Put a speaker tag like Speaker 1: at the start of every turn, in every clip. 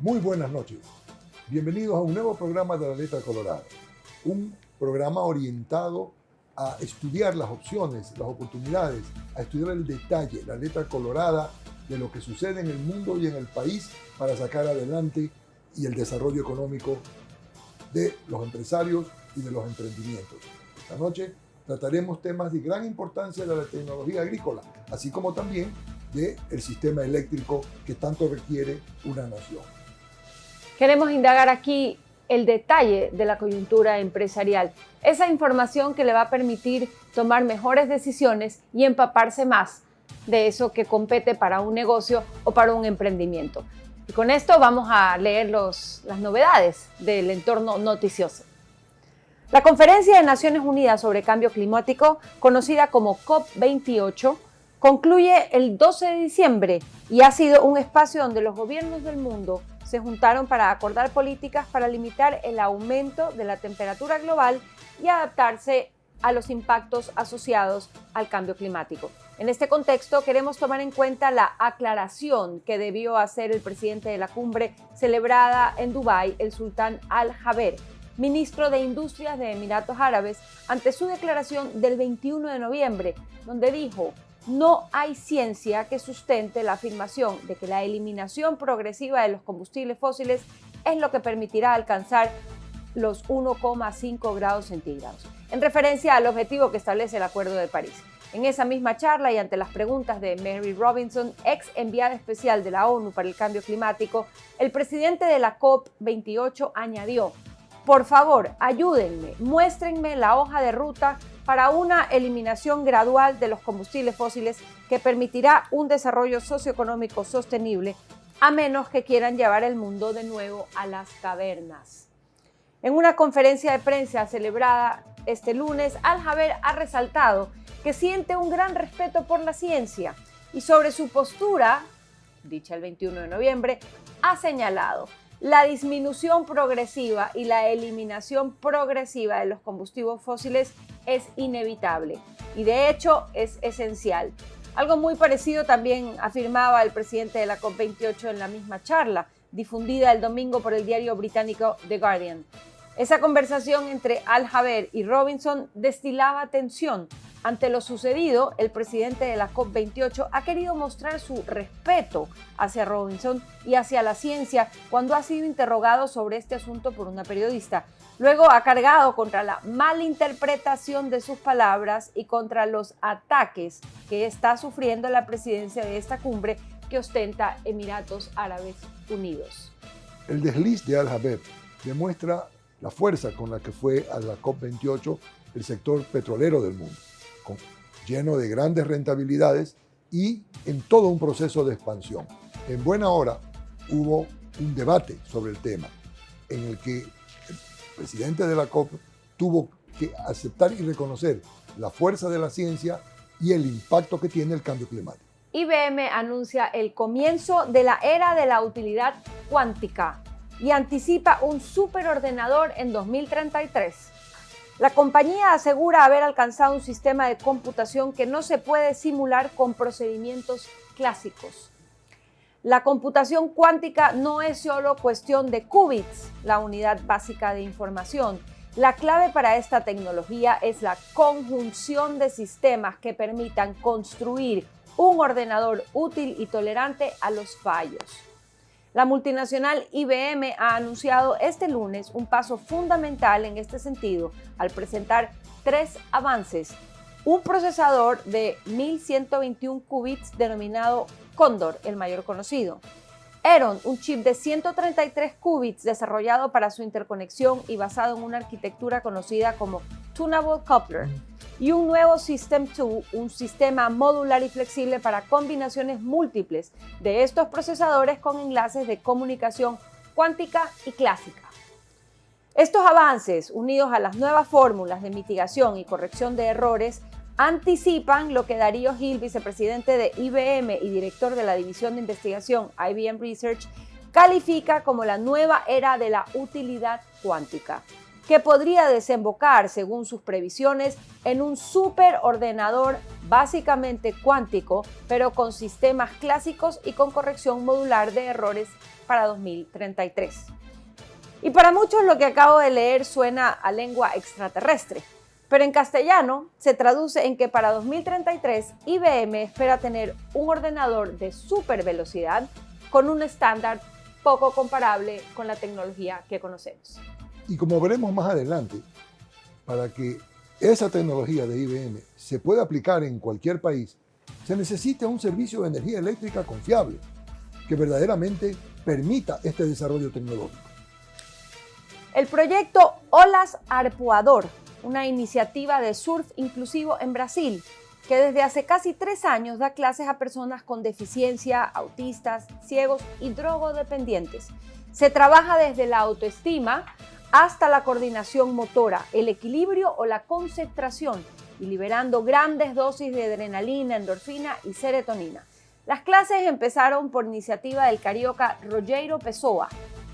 Speaker 1: Muy buenas noches. Bienvenidos a un nuevo programa de La Letra Colorada. Un programa orientado a estudiar las opciones, las oportunidades, a estudiar el detalle, la letra colorada de lo que sucede en el mundo y en el país para sacar adelante y el desarrollo económico de los empresarios y de los emprendimientos. Esta noche trataremos temas de gran importancia de la tecnología agrícola, así como también del sistema eléctrico que tanto requiere una nación.
Speaker 2: Queremos indagar aquí el detalle de la coyuntura empresarial, esa información que le va a permitir tomar mejores decisiones y empaparse más de eso que compete para un negocio o para un emprendimiento. Y con esto vamos a leer las novedades del entorno noticioso. La Conferencia de Naciones Unidas sobre Cambio Climático, conocida como COP28, concluye el 12 de diciembre y ha sido un espacio donde los gobiernos del mundo se juntaron para acordar políticas para limitar el aumento de la temperatura global y adaptarse a los impactos asociados al cambio climático. En este contexto, queremos tomar en cuenta la aclaración que debió hacer el presidente de la cumbre celebrada en Dubái, el sultán Al Jaber, ministro de Industrias de Emiratos Árabes, ante su declaración del 21 de noviembre, donde dijo: no hay ciencia que sustente la afirmación de que la eliminación progresiva de los combustibles fósiles es lo que permitirá alcanzar los 1,5 grados centígrados, en referencia al objetivo que establece el Acuerdo de París. En esa misma charla y ante las preguntas de Mary Robinson, ex enviada especial de la ONU para el Cambio Climático, el presidente de la COP28 añadió: por favor, ayúdenme, muéstrenme la hoja de ruta para una eliminación gradual de los combustibles fósiles que permitirá un desarrollo socioeconómico sostenible, a menos que quieran llevar el mundo de nuevo a las cavernas. En una conferencia de prensa celebrada este lunes, Al Jaber ha resaltado que siente un gran respeto por la ciencia y sobre su postura, dicha el 21 de noviembre, ha señalado: la disminución progresiva y la eliminación progresiva de los combustibles fósiles es inevitable y de hecho es esencial. Algo muy parecido también afirmaba el presidente de la COP28 en la misma charla, difundida el domingo por el diario británico The Guardian. Esa conversación entre Al Jaber y Robinson destilaba tensión. Ante lo sucedido, el presidente de la COP28 ha querido mostrar su respeto hacia Robinson y hacia la ciencia cuando ha sido interrogado sobre este asunto por una periodista. Luego ha cargado contra la malinterpretación de sus palabras y contra los ataques que está sufriendo la presidencia de esta cumbre que ostenta Emiratos Árabes Unidos.
Speaker 1: El desliz de Al Jaber demuestra la fuerza con la que fue a la COP28 el sector petrolero del mundo, lleno de grandes rentabilidades y en todo un proceso de expansión. En buena hora hubo un debate sobre el tema en el que el presidente de la COP tuvo que aceptar y reconocer la fuerza de la ciencia y el impacto que tiene el cambio climático.
Speaker 2: IBM anuncia el comienzo de la era de la utilidad cuántica y anticipa un superordenador en 2033. La compañía asegura haber alcanzado un sistema de computación que no se puede simular con procedimientos clásicos. La computación cuántica no es solo cuestión de qubits, la unidad básica de información. La clave para esta tecnología es la conjunción de sistemas que permitan construir un ordenador útil y tolerante a los fallos. La multinacional IBM ha anunciado este lunes un paso fundamental en este sentido al presentar 3 avances: un procesador de 1121 qubits denominado Cóndor, el mayor conocido; Heron, un chip de 133 qubits desarrollado para su interconexión y basado en una arquitectura conocida como Tunable Coupler; y un nuevo System 2, un sistema modular y flexible para combinaciones múltiples de estos procesadores con enlaces de comunicación cuántica y clásica. Estos avances, unidos a las nuevas fórmulas de mitigación y corrección de errores, anticipan lo que Darío Gil, vicepresidente de IBM y director de la división de investigación IBM Research, califica como la nueva era de la utilidad cuántica, que podría desembocar, según sus previsiones, en un superordenador básicamente cuántico, pero con sistemas clásicos y con corrección modular de errores para 2033. Y para muchos lo que acabo de leer suena a lengua extraterrestre, pero en castellano se traduce en que para 2033 IBM espera tener un ordenador de supervelocidad con un estándar poco comparable con la tecnología que conocemos.
Speaker 1: Y como veremos más adelante, para que esa tecnología de IBM se pueda aplicar en cualquier país, se necesita un servicio de energía eléctrica confiable, que verdaderamente permita este desarrollo tecnológico.
Speaker 2: El proyecto Olas Arpoador, una iniciativa de surf inclusivo en Brasil, que desde hace casi 3 años da clases a personas con deficiencia, autistas, ciegos y drogodependientes. Se trabaja desde la autoestima hasta la coordinación motora, el equilibrio o la concentración, y liberando grandes dosis de adrenalina, endorfina y serotonina. Las clases empezaron por iniciativa del carioca Rogério Pessoa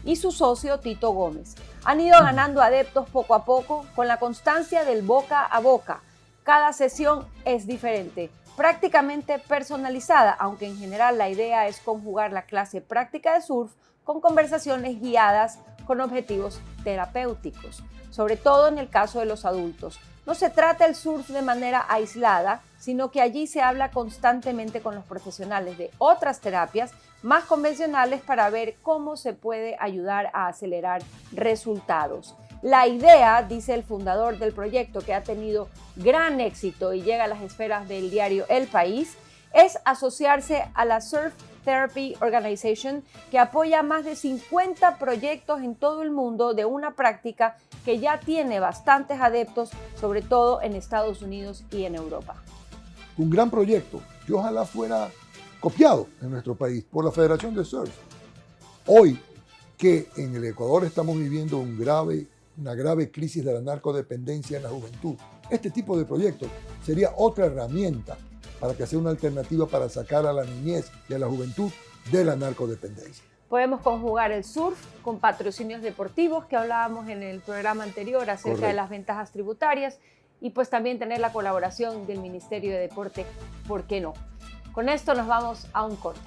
Speaker 2: y su socio Tito Gómez. Han ido ganando adeptos poco a poco con la constancia del boca a boca. Cada sesión es diferente, prácticamente personalizada, aunque en general la idea es conjugar la clase práctica de surf con conversaciones guiadas con objetivos terapéuticos, sobre todo en el caso de los adultos. No se trata el surf de manera aislada, sino que allí se habla constantemente con los profesionales de otras terapias más convencionales para ver cómo se puede ayudar a acelerar resultados. La idea, dice el fundador del proyecto, que ha tenido gran éxito y llega a las esferas del diario El País, es asociarse a la Surf Therapy Organization, que apoya más de 50 proyectos en todo el mundo de una práctica que ya tiene bastantes adeptos, sobre todo en Estados Unidos y en Europa.
Speaker 1: Un gran proyecto que ojalá fuera copiado en nuestro país por la Federación de Surf. Hoy que en el Ecuador estamos viviendo una grave crisis de la narcodependencia en la juventud, este tipo de proyectos sería otra herramienta para que sea una alternativa para sacar a la niñez y a la juventud de la narcodependencia.
Speaker 2: Podemos conjugar el surf con patrocinios deportivos que hablábamos en el programa anterior acerca de las ventajas tributarias y pues también tener la colaboración del Ministerio de Deporte, ¿por qué no? Con esto nos vamos a un corte.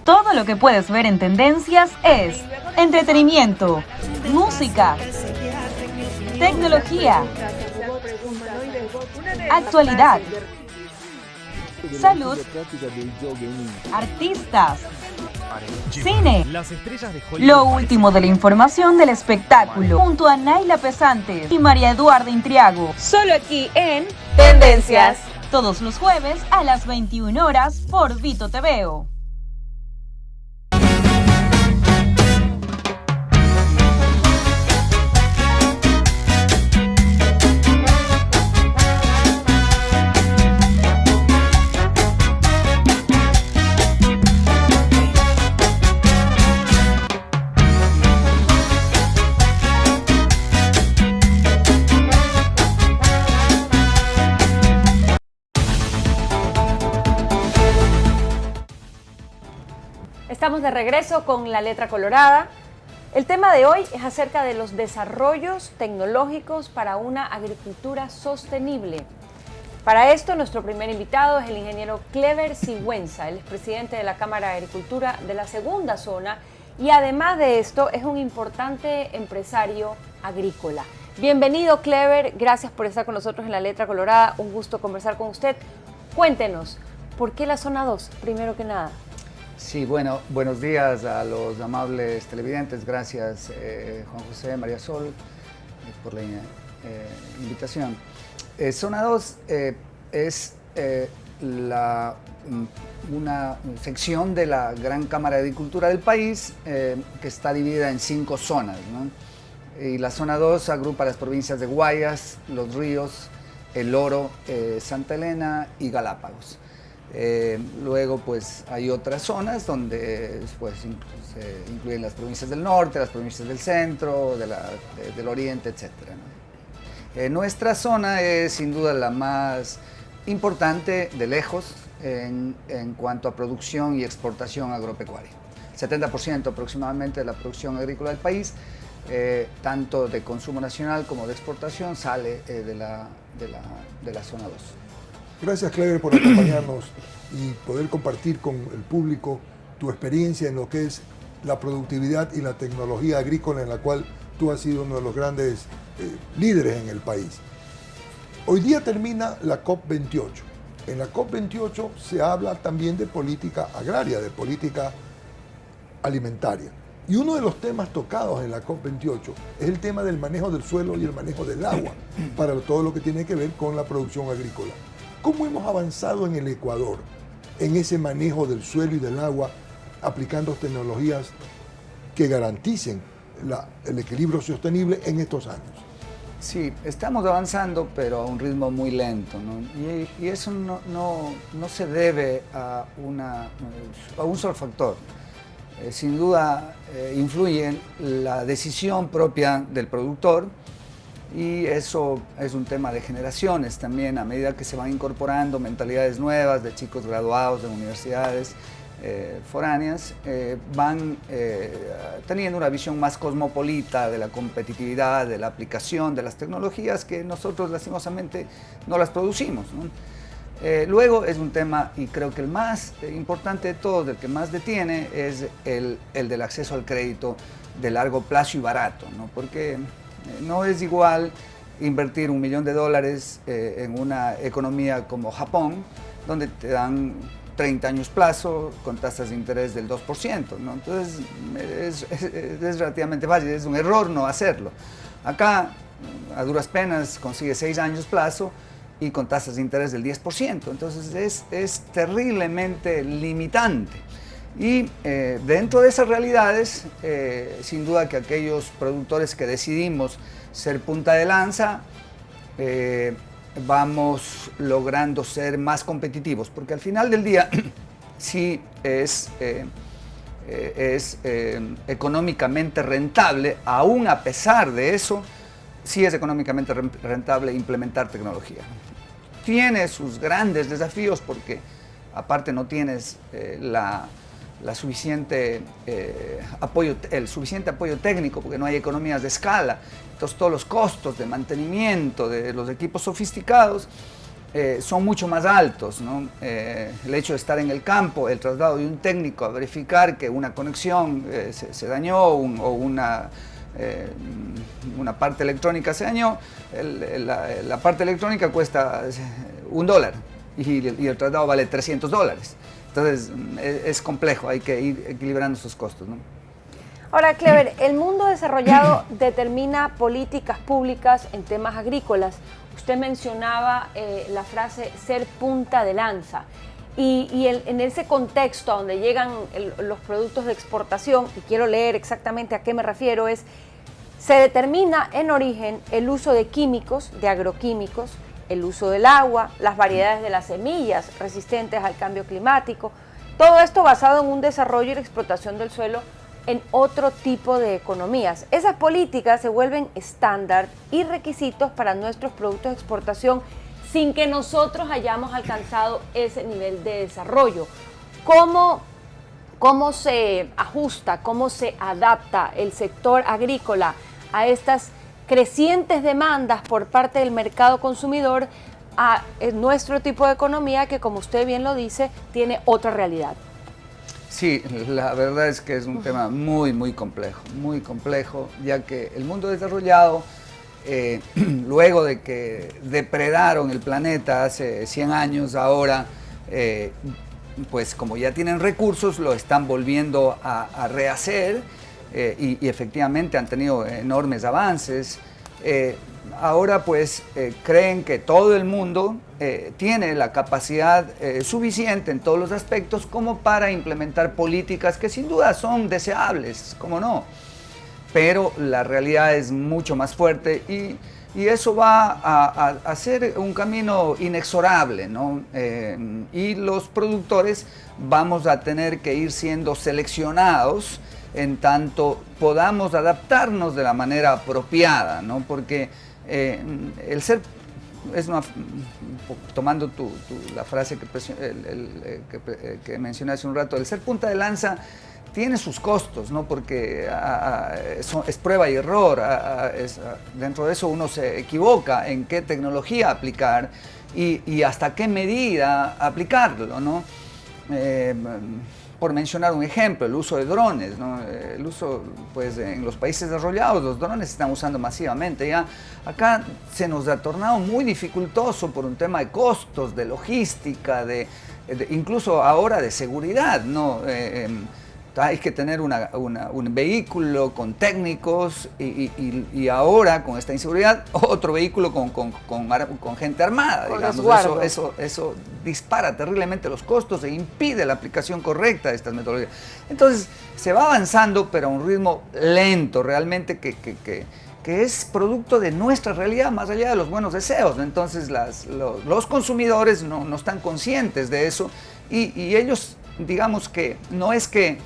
Speaker 3: Todo lo que puedes ver en Tendencias es entretenimiento, música, tecnología, actualidad, salud, artistas, cine, lo último de la información del espectáculo, junto a Naila Pesantes y María Eduarda Intriago.
Speaker 2: Solo aquí en Tendencias.
Speaker 3: Todos los jueves a las 21 horas por Vito TVO.
Speaker 2: Estamos de regreso con La Letra Colorada. El tema de hoy es acerca de los desarrollos tecnológicos para una agricultura sostenible. Para esto, nuestro primer invitado es el ingeniero Clever Sigüenza. Él es presidente de la Cámara de Agricultura de la Segunda Zona y además de esto es un importante empresario agrícola. Bienvenido, Clever. Gracias por estar con nosotros en La Letra Colorada. Un gusto conversar con usted. Cuéntenos, ¿por qué la Zona 2, primero que nada?
Speaker 4: Sí, bueno, buenos días a los amables televidentes. Gracias, Juan José, María Sol, por la invitación. Zona 2 es una sección de la Gran Cámara de Agricultura del país que está dividida en 5 zonas, ¿no? Y la Zona 2 agrupa las provincias de Guayas, Los Ríos, El Oro, Santa Elena y Galápagos. Luego pues hay otras zonas donde pues, se incluyen las provincias del norte, las provincias del centro, del oriente, etc., ¿no? Nuestra zona es sin duda la más importante de lejos en cuanto a producción y exportación agropecuaria. 70% aproximadamente de la producción agrícola del país, tanto de consumo nacional como de exportación, sale de la zona 2.
Speaker 1: Gracias, Clever, por acompañarnos y poder compartir con el público tu experiencia en lo que es la productividad y la tecnología agrícola, en la cual tú has sido uno de los grandes líderes en el país. Hoy día termina la COP28. En la COP28 se habla también de política agraria, de política alimentaria. Y uno de los temas tocados en la COP28 es el tema del manejo del suelo y el manejo del agua para todo lo que tiene que ver con la producción agrícola. ¿Cómo hemos avanzado en el Ecuador en ese manejo del suelo y del agua, aplicando tecnologías que garanticen el equilibrio sostenible en estos años?
Speaker 4: Sí, estamos avanzando, pero a un ritmo muy lento, ¿no? Y eso no se debe a un solo factor. Sin duda influye la decisión propia del productor, y eso es un tema de generaciones también, a medida que se van incorporando mentalidades nuevas de chicos graduados de universidades foráneas, van teniendo una visión más cosmopolita de la competitividad, de la aplicación de las tecnologías que nosotros lastimosamente no las producimos, ¿no? Luego es un tema, y creo que el más importante de todos, el que más detiene, es el del acceso al crédito de largo plazo y barato, ¿no? Porque no es igual invertir $1 millón en una economía como Japón, donde te dan 30 años plazo con tasas de interés del 2%, ¿no? Entonces es relativamente fácil, es un error no hacerlo. Acá, a duras penas, consigue 6 años plazo y con tasas de interés del 10%, entonces es terriblemente limitante. Y dentro de esas realidades, sin duda que aquellos productores que decidimos ser punta de lanza, vamos logrando ser más competitivos, porque al final del día sí es económicamente rentable, aún a pesar de eso, sí es económicamente rentable implementar tecnología. Tiene sus grandes desafíos porque aparte no tienes el suficiente apoyo técnico, porque no hay economías de escala. Entonces todos los costos de mantenimiento de los equipos sofisticados son mucho más altos, ¿no? El hecho de estar en el campo, el traslado de un técnico a verificar que una conexión se dañó o una parte electrónica se dañó, la parte electrónica cuesta $1 y el traslado vale $300. Entonces es complejo, hay que ir equilibrando esos costos, ¿no?
Speaker 2: Ahora, Clever, el mundo desarrollado determina políticas públicas en temas agrícolas. Usted mencionaba la frase ser punta de lanza. En ese contexto a donde llegan los productos de exportación, y quiero leer exactamente a qué me refiero, se determina en origen el uso de químicos, de agroquímicos, el uso del agua, las variedades de las semillas resistentes al cambio climático, todo esto basado en un desarrollo y la explotación del suelo en otro tipo de economías. Esas políticas se vuelven estándar y requisitos para nuestros productos de exportación sin que nosotros hayamos alcanzado ese nivel de desarrollo. ¿Cómo se ajusta, cómo se adapta el sector agrícola a estas crecientes demandas por parte del mercado consumidor a nuestro tipo de economía que, como usted bien lo dice, tiene otra realidad?
Speaker 4: Sí, la verdad es que es un tema muy complejo, ya que el mundo desarrollado, luego de que depredaron el planeta hace 100 años, ahora, pues como ya tienen recursos, lo están volviendo a rehacer, y efectivamente han tenido enormes avances. Ahora pues creen que todo el mundo tiene la capacidad suficiente en todos los aspectos como para implementar políticas que sin duda son deseables, ¿cómo no? Pero la realidad es mucho más fuerte y eso va a ser un camino inexorable, ¿no? Y los productores vamos a tener que ir siendo seleccionados en tanto podamos adaptarnos de la manera apropiada, ¿no? Porque el ser, tomando la frase que mencioné hace un rato, el ser punta de lanza tiene sus costos, ¿no? Porque es prueba y error, dentro de eso uno se equivoca en qué tecnología aplicar y hasta qué medida aplicarlo, ¿no? Por mencionar un ejemplo, el uso de drones, ¿no? El uso, pues, en los países desarrollados, los drones se están usando masivamente. Ya acá se nos ha tornado muy dificultoso por un tema de costos, de logística, incluso ahora de seguridad, ¿no? Hay que tener un vehículo con técnicos y ahora con esta inseguridad otro vehículo con gente armada, digamos. Eso dispara terriblemente los costos e impide la aplicación correcta de estas metodologías. Entonces se va avanzando, pero a un ritmo lento realmente que es producto de nuestra realidad más allá de los buenos deseos. Entonces los consumidores no están conscientes de eso y ellos, digamos que no es que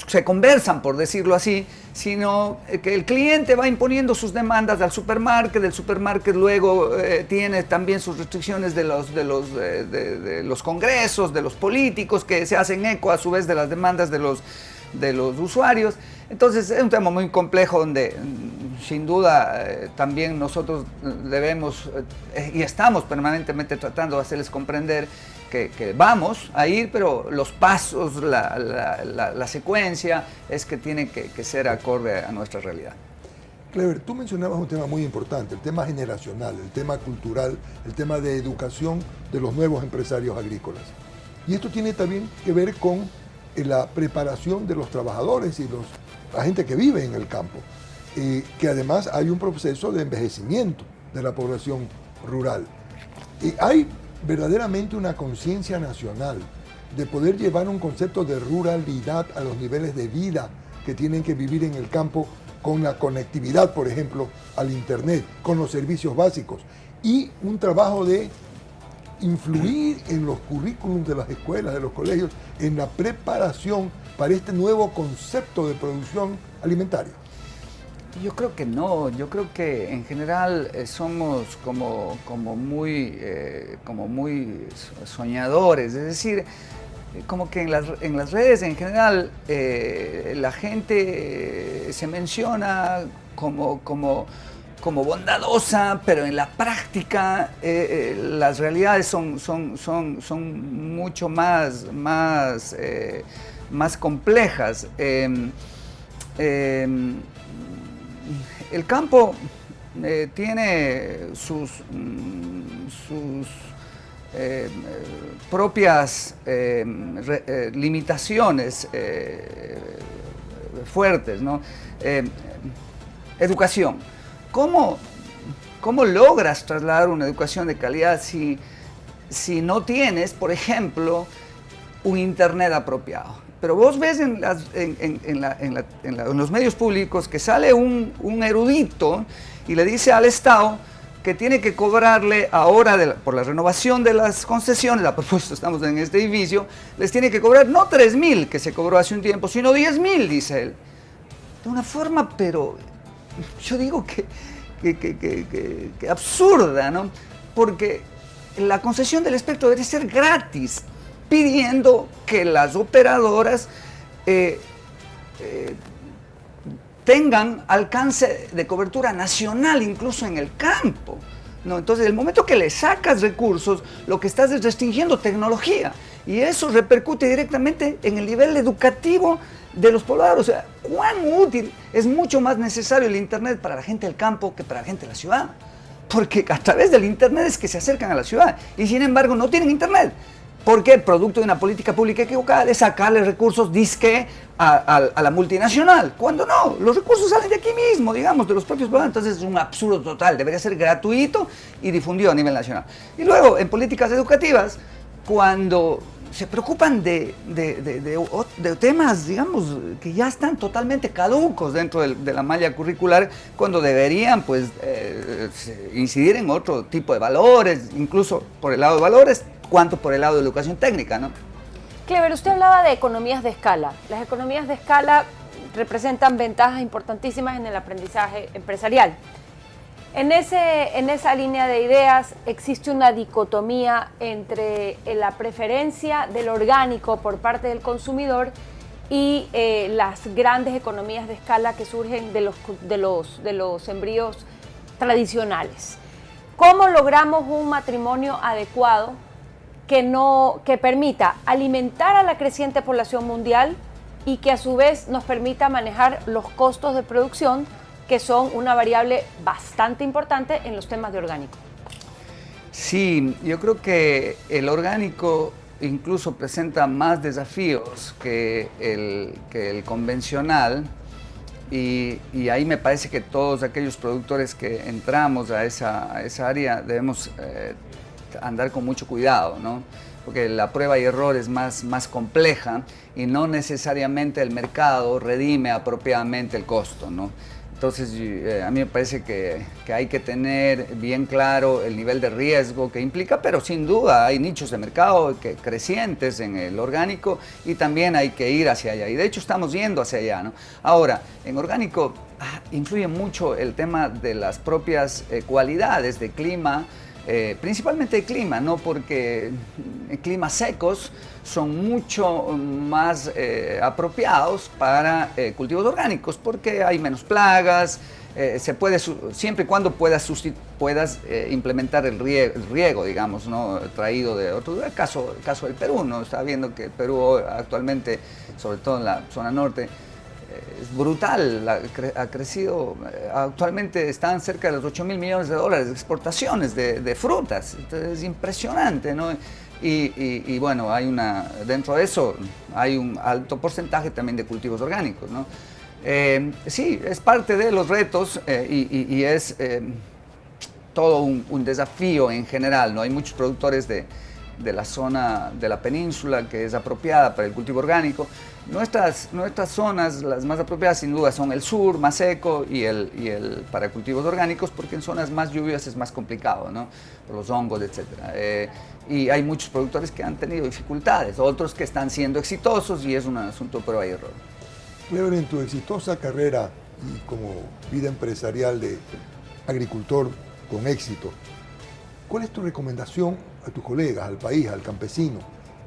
Speaker 4: se conversan, por decirlo así, sino que el cliente va imponiendo sus demandas al supermarket, el supermarket luego tiene también sus restricciones de los congresos, de los políticos, que se hacen eco a su vez de las demandas de los usuarios. Entonces es un tema muy complejo donde sin duda también nosotros debemos y estamos permanentemente tratando de hacerles comprender que vamos a ir, pero los pasos, la secuencia es que tiene que ser acorde a nuestra realidad.
Speaker 1: Clever, tú mencionabas un tema muy importante, el tema generacional, el tema cultural, el tema de educación de los nuevos empresarios agrícolas. Y esto tiene también que ver con la preparación de los trabajadores y la gente que vive en el campo, que además hay un proceso de envejecimiento de la población rural. Hay verdaderamente una conciencia nacional de poder llevar un concepto de ruralidad a los niveles de vida que tienen que vivir en el campo, con la conectividad, por ejemplo, al internet, con los servicios básicos, y un trabajo de influir en los currículums de las escuelas, de los colegios, en la preparación para este nuevo concepto de producción alimentaria.
Speaker 4: Yo creo que no, yo creo que en general somos como muy soñadores, es decir, como que en las redes en general la gente se menciona como bondadosa, pero en la práctica las realidades son mucho más complejas. El campo tiene sus propias limitaciones fuertes, ¿no? Educación. ¿Cómo logras trasladar una educación de calidad si no tienes, por ejemplo, un internet apropiado? Pero vos ves en los medios públicos que sale un erudito y le dice al Estado que tiene que cobrarle ahora por la renovación de las concesiones, a propósito estamos en este edificio, les tiene que cobrar no 3.000 que se cobró hace un tiempo, sino 10.000, dice él. De una forma, pero yo digo que absurda, ¿no? Porque la concesión del espectro debe ser gratis, pidiendo que las operadoras tengan alcance de cobertura nacional, incluso en el campo, ¿no? Entonces, el momento que le sacas recursos, lo que estás es restringiendo tecnología, y eso repercute directamente en el nivel educativo de los pobladores. O sea, cuán útil es mucho más necesario el internet para la gente del campo que para la gente de la ciudad, porque a través del internet es que se acercan a la ciudad, y sin embargo no tienen internet. Porque producto de una política pública equivocada de sacarle recursos disque a la multinacional, cuando no, los recursos salen de aquí mismo, digamos, de los propios pobladores. Entonces es un absurdo total, debería ser gratuito y difundido a nivel nacional. Y luego, en políticas educativas, cuando se preocupan de temas, digamos, que ya están totalmente caducos dentro de la malla curricular, cuando deberían, pues, incidir en otro tipo de valores, incluso por el lado de valores, cuanto por el lado de educación técnica, ¿no?
Speaker 2: Clever, usted hablaba de economías de escala. Las economías de escala representan ventajas importantísimas en el aprendizaje empresarial. En esa línea de ideas existe una dicotomía entre la preferencia del orgánico por parte del consumidor y las grandes economías de escala que surgen de los sembríos tradicionales. ¿Cómo logramos un matrimonio adecuado que permita alimentar a la creciente población mundial y que a su vez nos permita manejar los costos de producción, que son una variable bastante importante en los temas de orgánico?
Speaker 4: Sí, yo creo que el orgánico incluso presenta más desafíos que el convencional, y ahí me parece que todos aquellos productores que entramos a esa área debemos andar con mucho cuidado, ¿no? Porque la prueba y error es más compleja y no necesariamente el mercado redime apropiadamente el costo, ¿no? Entonces, a mí me parece que hay que tener bien claro el nivel de riesgo que implica, pero sin duda hay nichos de mercado crecientes en el orgánico y también hay que ir hacia allá. Y de hecho estamos yendo hacia allá, ¿no? Ahora, en orgánico influye mucho el tema de las propias cualidades de clima, principalmente de clima, ¿no? Porque climas secos son mucho más apropiados para cultivos orgánicos, porque hay menos plagas, se puede, siempre y cuando puedas implementar el riego, digamos, ¿no? Traído de otro caso del Perú, ¿no? Está viendo que el Perú actualmente, sobre todo en la zona norte, es brutal, ha crecido, actualmente están cerca de los 8.000 millones de dólares de exportaciones de frutas. Entonces, es impresionante, ¿no? Y bueno, dentro de eso hay un alto porcentaje también de cultivos orgánicos, ¿no? Sí, es parte de los retos y es todo un desafío en general, ¿no? Hay muchos productores de la zona de la península que es apropiada para el cultivo orgánico. Nuestras zonas, las más apropiadas sin duda son el sur, más seco, y el para cultivos orgánicos, porque en zonas más lluvias es más complicado, ¿no? Por los hongos, etc. Y hay muchos productores que han tenido dificultades, otros que están siendo exitosos, y es un asunto de prueba y error.
Speaker 1: Clever, en tu exitosa carrera y como vida empresarial de agricultor con éxito, ¿cuál es tu recomendación a tus colegas, al país, al campesino?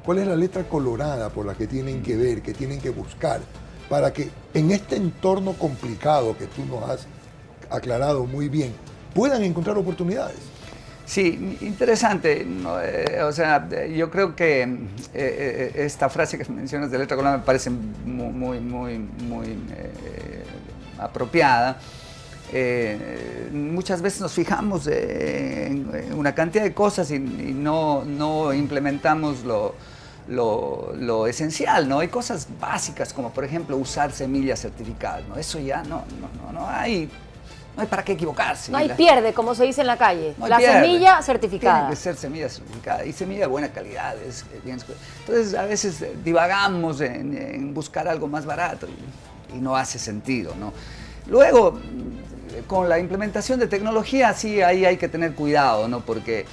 Speaker 1: ¿Cuál es la letra colorada por la que tienen que ver, que tienen que buscar, para que en este entorno complicado que tú nos has aclarado muy bien, puedan encontrar oportunidades?
Speaker 4: Sí, interesante. O sea, yo creo que esta frase que mencionas de letra colorada me parece muy apropiada. Muchas veces nos fijamos en una cantidad de cosas y no implementamos lo esencial, ¿no? Hay cosas básicas como, por ejemplo, usar semillas certificadas, ¿no? Eso ya no hay para qué equivocarse.
Speaker 2: No hay pierde, como se dice en la calle.
Speaker 4: No
Speaker 2: la
Speaker 4: pierde.
Speaker 2: Semilla certificada.
Speaker 4: Tiene que ser semilla certificada y semilla de buena calidad. Entonces, a veces divagamos en buscar algo más barato y no hace sentido, ¿no? Luego, con la implementación de tecnología, sí, ahí hay que tener cuidado, ¿no? Porque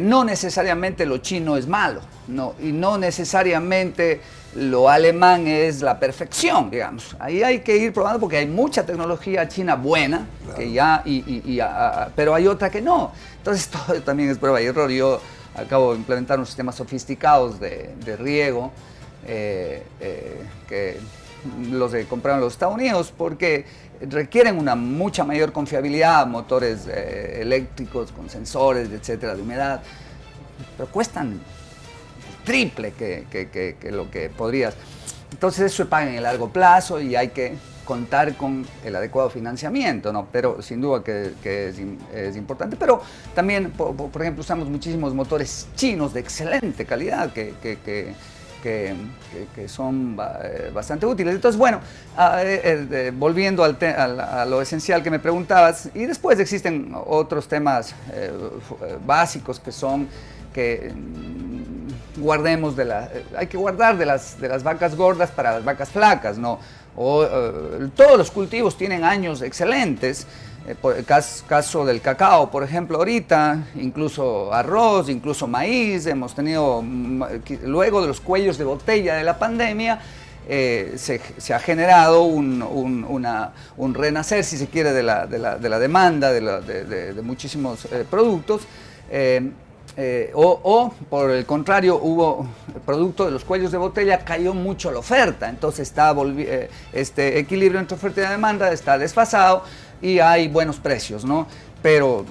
Speaker 4: no necesariamente lo chino es malo, ¿no? Y no necesariamente lo alemán es la perfección, digamos. Ahí hay que ir probando porque hay mucha tecnología china buena, claro, que ya, pero hay otra que no. Entonces, todo también es prueba y error. Yo acabo de implementar unos sistemas sofisticados de riego que los compraron los Estados Unidos porque requieren una mucha mayor confiabilidad, motores eléctricos con sensores, etcétera, de humedad, pero cuestan el triple que lo que podrías. Entonces eso se paga en el largo plazo y hay que contar con el adecuado financiamiento, ¿no? Pero sin duda que es importante. Pero también, por ejemplo, usamos muchísimos motores chinos de excelente calidad que son bastante útiles. Entonces, bueno, volviendo a lo esencial que me preguntabas, y después existen otros temas básicos que son que guardemos hay que guardar de las vacas gordas para las vacas flacas, ¿no? Todos los cultivos tienen años excelentes. Por el caso del cacao, por ejemplo, ahorita, incluso arroz, incluso maíz, hemos tenido, luego de los cuellos de botella de la pandemia, se ha generado un renacer, si se quiere, de la demanda de muchísimos productos. O por el contrario, hubo producto de los cuellos de botella, cayó mucho la oferta, entonces está este equilibrio entre oferta y demanda está desfasado y hay buenos precios, ¿no? Pero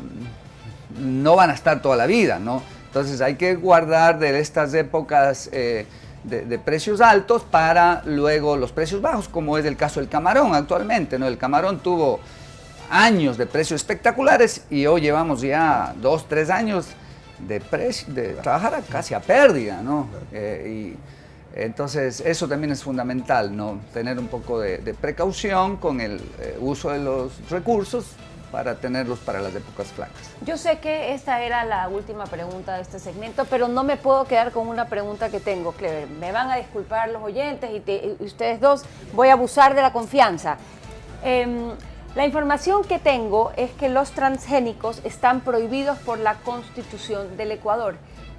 Speaker 4: no van a estar toda la vida, ¿no? Entonces hay que guardar de estas épocas de precios altos para luego los precios bajos, como es el caso del camarón actualmente, ¿no? El camarón tuvo años de precios espectaculares y hoy llevamos ya 2, 3 años de trabajar casi a pérdida, ¿no? Y entonces eso también es fundamental, ¿no? Tener un poco de precaución con el uso de los recursos para tenerlos para las épocas flacas.
Speaker 2: Yo sé que esta era la última pregunta de este segmento, pero no me puedo quedar con una pregunta que tengo, Clever. Me van a disculpar los oyentes y ustedes dos, voy a abusar de la confianza. La información que tengo es que los transgénicos están prohibidos por la Constitución del Ecuador.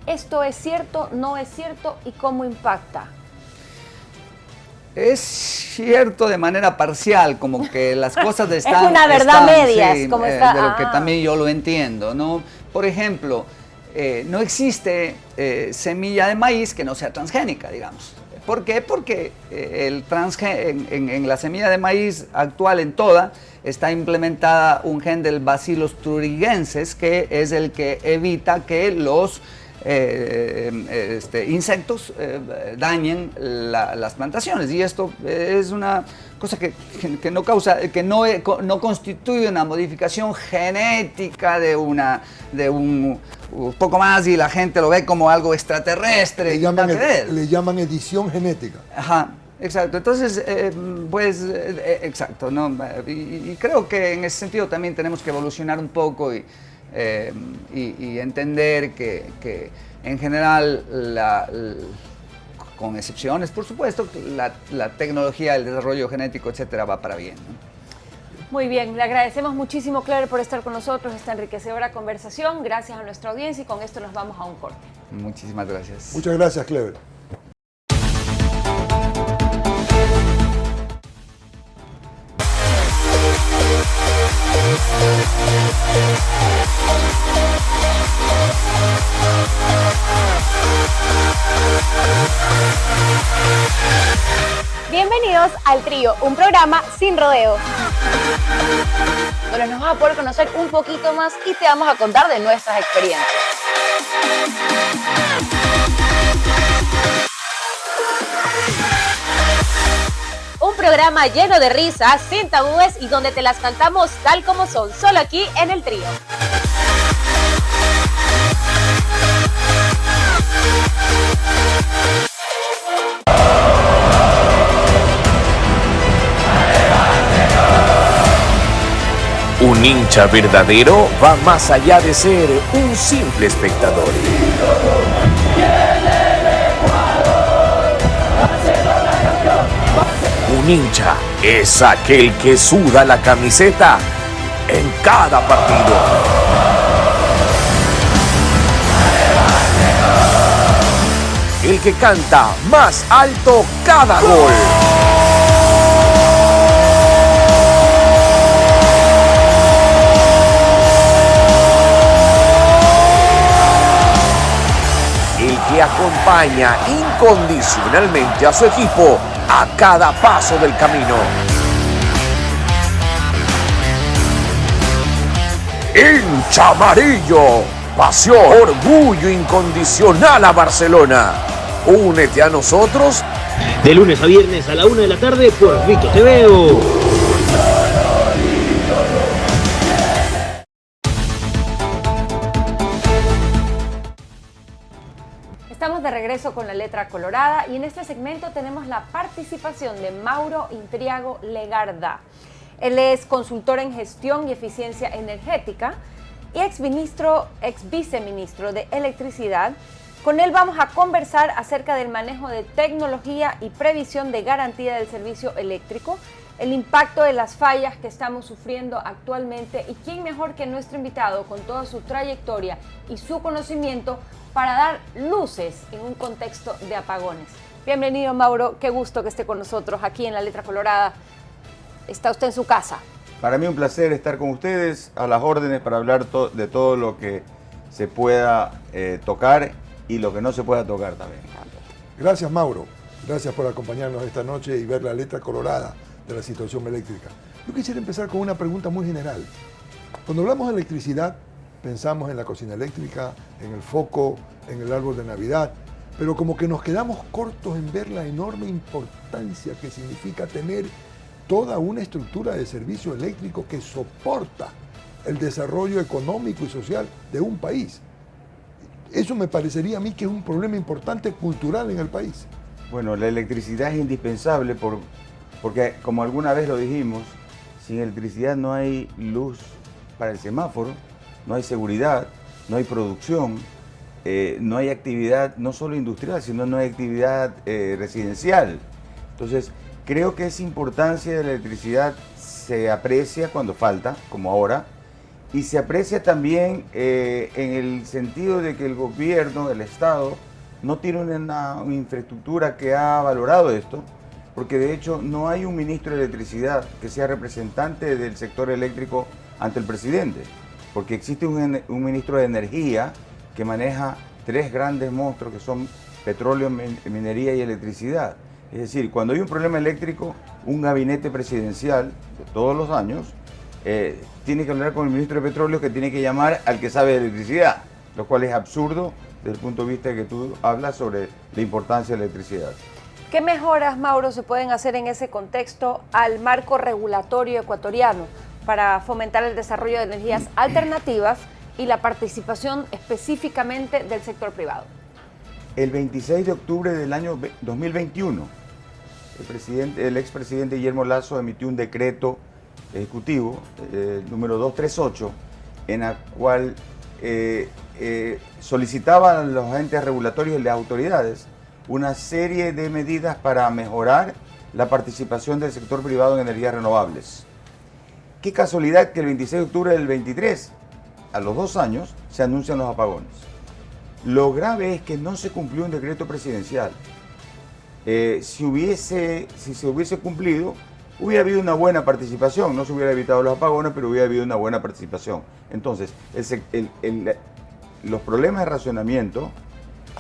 Speaker 2: ¿Esto es cierto, no es cierto y cómo impacta?
Speaker 4: Es cierto de manera parcial, como que las cosas están...
Speaker 2: Es una verdad media, sí, como está...
Speaker 4: de lo que también yo lo entiendo, ¿no? Por ejemplo, no existe semilla de maíz que no sea transgénica, digamos. ¿Por qué? Porque en la semilla de maíz actual, en toda, está implementada un gen del Bacillus thuringiensis, que es el que evita que los insectos dañen las plantaciones, y esto es una cosa que no constituye una modificación genética de un poco más y la gente lo ve como algo extraterrestre.
Speaker 1: Le llaman edición genética.
Speaker 4: Ajá. Exacto, entonces, exacto, ¿no? Y creo que en ese sentido también tenemos que evolucionar un poco y entender que en general, con excepciones, por supuesto, la tecnología, el desarrollo genético, etcétera, va para bien, ¿no?
Speaker 2: Muy bien, le agradecemos muchísimo, Clever, por estar con nosotros, esta enriquecedora conversación. Gracias a nuestra audiencia y con esto nos vamos a un corte.
Speaker 4: Muchísimas gracias.
Speaker 1: Muchas gracias, Clever.
Speaker 5: Bienvenidos al Trío, un programa sin rodeo, donde nos vas a poder conocer un poquito más y te vamos a contar de nuestras experiencias. Un programa lleno de risas, sin tabúes y donde te las cantamos tal como son, solo aquí en el Trío.
Speaker 6: Un hincha verdadero va más allá de ser un simple espectador. Un hincha es aquel que suda la camiseta en cada partido. El que canta más alto cada gol. Que acompaña incondicionalmente a su equipo a cada paso del camino. Hincha amarillo, pasión, orgullo incondicional a Barcelona. Únete a nosotros
Speaker 7: de lunes a viernes a la 1 de la tarde por Rito TV.
Speaker 2: Estamos de regreso con la letra colorada y en este segmento tenemos la participación de Mauro Intriago Legarda. Él es consultor en gestión y eficiencia energética y ex viceministro de electricidad. Con él vamos a conversar acerca del manejo de tecnología y previsión de garantía del servicio eléctrico, el impacto de las fallas que estamos sufriendo actualmente y quién mejor que nuestro invitado con toda su trayectoria y su conocimiento para dar luces en un contexto de apagones. Bienvenido, Mauro. Qué gusto que esté con nosotros aquí en La Letra Colorada. Está usted en su casa.
Speaker 8: Para mí un placer estar con ustedes, a las órdenes para hablar de todo lo que se pueda tocar y lo que no se pueda tocar también.
Speaker 1: Gracias, Mauro. Gracias por acompañarnos esta noche y ver la letra colorada de la situación eléctrica. Yo quisiera empezar con una pregunta muy general. Cuando hablamos de electricidad, pensamos en la cocina eléctrica, en el foco, en el árbol de Navidad, pero como que nos quedamos cortos en ver la enorme importancia que significa tener toda una estructura de servicio eléctrico que soporta el desarrollo económico y social de un país. Eso me parecería a mí que es un problema importante cultural en el país.
Speaker 8: Bueno, la electricidad es indispensable porque, como alguna vez lo dijimos, sin electricidad no hay luz para el semáforo, no hay seguridad, no hay producción, no hay actividad no solo industrial, sino no hay actividad residencial. Entonces, creo que esa importancia de la electricidad se aprecia cuando falta, como ahora, y se aprecia también en el sentido de que el gobierno, el Estado, no tiene una infraestructura que ha valorado esto, porque de hecho no hay un ministro de electricidad que sea representante del sector eléctrico ante el presidente, porque existe un ministro de energía que maneja tres grandes monstruos que son petróleo, minería y electricidad. Es decir, cuando hay un problema eléctrico, un gabinete presidencial de todos los años tiene que hablar con el ministro de Petróleo, que tiene que llamar al que sabe de electricidad, lo cual es absurdo desde el punto de vista que tú hablas sobre la importancia de la electricidad.
Speaker 2: ¿Qué mejoras, Mauro, se pueden hacer en ese contexto al marco regulatorio ecuatoriano para fomentar el desarrollo de energías alternativas y la participación específicamente del sector privado?
Speaker 8: El 26 de octubre del año 2021, el expresidente Guillermo Lasso emitió un decreto ejecutivo, número 238, en el cual solicitaba a los entes regulatorios y las autoridades una serie de medidas para mejorar la participación del sector privado en energías renovables. Qué casualidad que el 26 de octubre del 23, a los 2 años, se anuncian los apagones. Lo grave es que no se cumplió un decreto presidencial. Si se hubiese cumplido, hubiera habido una buena participación. No se hubiera evitado los apagones, pero hubiera habido una buena participación. Entonces, los problemas de racionamiento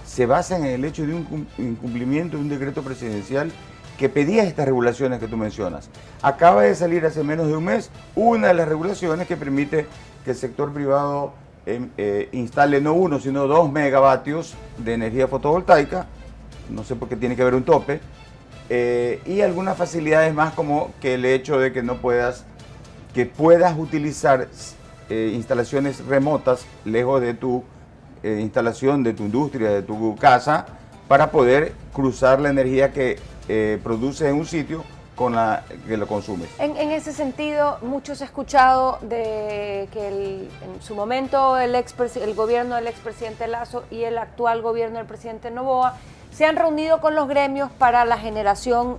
Speaker 8: se basan en el hecho de un incumplimiento de un decreto presidencial que pedía estas regulaciones que tú mencionas. Acaba de salir hace menos de un mes una de las regulaciones que permite que el sector privado instale no 1, sino 2 megavatios de energía fotovoltaica. No sé por qué tiene que haber un tope. Y algunas facilidades más, como que el hecho de que puedas utilizar instalaciones remotas lejos de tu instalación, de tu industria, de tu casa, para poder cruzar la energía que produce en un sitio con la que lo consumes.
Speaker 2: En ese sentido, muchos he escuchado de que en su momento el gobierno del expresidente Lasso y el actual gobierno del presidente Noboa se han reunido con los gremios para la generación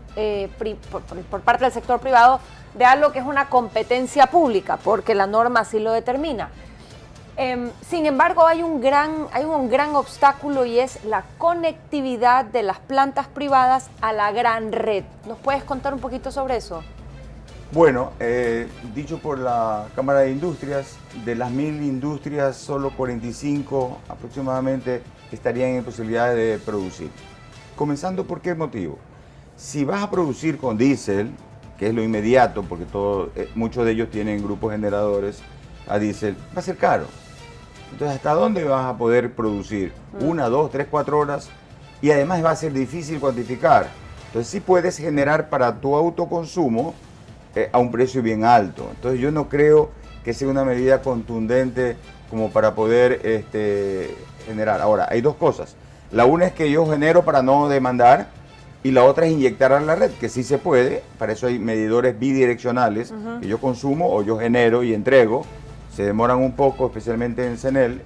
Speaker 2: por parte del sector privado de algo que es una competencia pública, porque la norma así lo determina. Sin embargo, hay un gran obstáculo, y es la conectividad de las plantas privadas a la gran red. ¿Nos puedes contar un poquito sobre eso?
Speaker 8: Bueno, dicho por la Cámara de Industrias, de las 1000 industrias, solo 45 aproximadamente estarían en posibilidad de producir. Comenzando, ¿por qué motivo? Si vas a producir con diésel, que es lo inmediato, porque muchos de ellos tienen grupos generadores a diésel, va a ser caro. Entonces, ¿hasta dónde vas a poder producir? 1, 2, 3, 4 horas. Y además va a ser difícil cuantificar. Entonces, sí puedes generar para tu autoconsumo a un precio bien alto. Entonces, yo no creo que sea una medida contundente como para poder generar. Ahora, hay dos cosas. La una es que yo genero para no demandar, y la otra es inyectar a la red, que sí se puede. Para eso hay medidores bidireccionales, que yo consumo o yo genero y entrego. Se demoran un poco, especialmente en CENEL,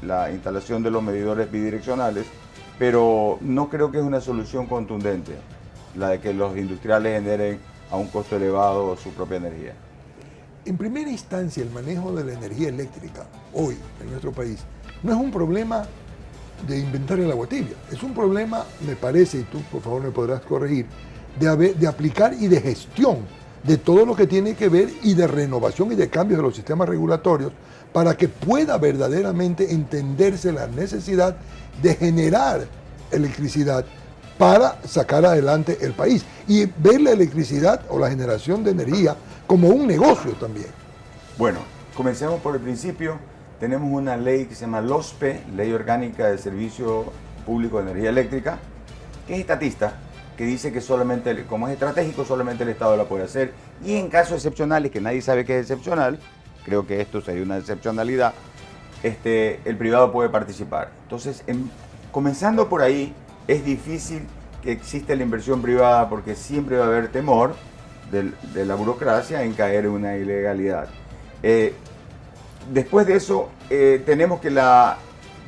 Speaker 8: la instalación de los medidores bidireccionales, pero no creo que es una solución contundente, la de que los industriales generen a un costo elevado su propia energía.
Speaker 1: En primera instancia, el manejo de la energía eléctrica hoy en nuestro país no es un problema de inventar el agua tibia. Es un problema, me parece, y tú por favor me podrás corregir, de aplicar y de gestión de todo lo que tiene que ver y de renovación y de cambios de los sistemas regulatorios para que pueda verdaderamente entenderse la necesidad de generar electricidad para sacar adelante el país y ver la electricidad o la generación de energía como un negocio también.
Speaker 8: Bueno, comencemos por el principio. Tenemos una ley que se llama LOSPE, Ley Orgánica del Servicio Público de Energía Eléctrica, que es estatista, que dice que solamente, como es estratégico, solamente el Estado la puede hacer, y en casos excepcionales, que nadie sabe qué es excepcional, creo que esto sería una excepcionalidad, el privado puede participar. Entonces, comenzando por ahí, es difícil que exista la inversión privada porque siempre va a haber temor de la burocracia en caer en una ilegalidad. Después de eso, tenemos que la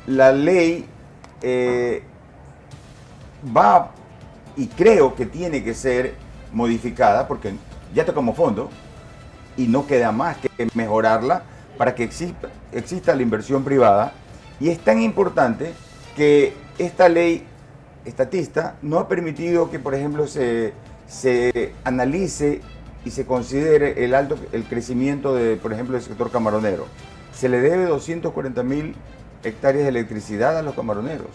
Speaker 8: ley va, y creo que tiene que ser modificada porque ya tocamos fondo y no queda más que mejorarla para que exista la inversión privada. Y es tan importante que esta ley estatista no ha permitido que, por ejemplo, se analice y se considere el crecimiento de, por ejemplo, del sector camaronero. Se le debe 240.000 hectáreas de electricidad a los camaroneros.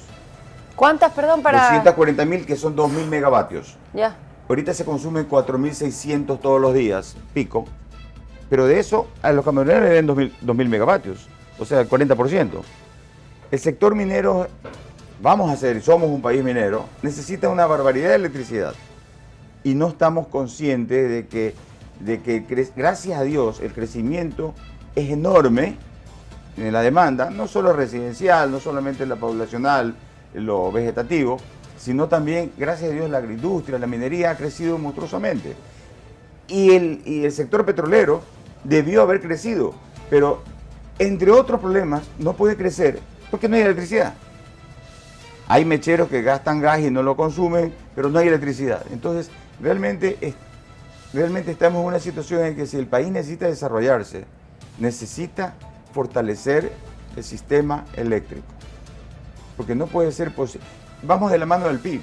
Speaker 2: ¿Cuántas, perdón, para...?
Speaker 8: 240.000, que son 2.000 megavatios.
Speaker 2: Ya.
Speaker 8: Ahorita se consumen 4.600 todos los días, pico. Pero de eso, a los camaroneros le deben 2.000 megavatios. O sea, el 40%. El sector minero, somos un país minero, necesita una barbaridad de electricidad. Y no estamos conscientes de que gracias a Dios, el crecimiento es enorme en la demanda, no solo residencial, no solamente la poblacional, lo vegetativo, sino también, gracias a Dios, la agroindustria, la minería ha crecido monstruosamente. Y el sector petrolero debió haber crecido, pero entre otros problemas no puede crecer porque no hay electricidad. Hay mecheros que gastan gas y no lo consumen, pero no hay electricidad. Entonces, realmente estamos en una situación en que si el país necesita desarrollarse, necesita fortalecer el sistema eléctrico. Porque no puede ser posible. Vamos de la mano del PIB.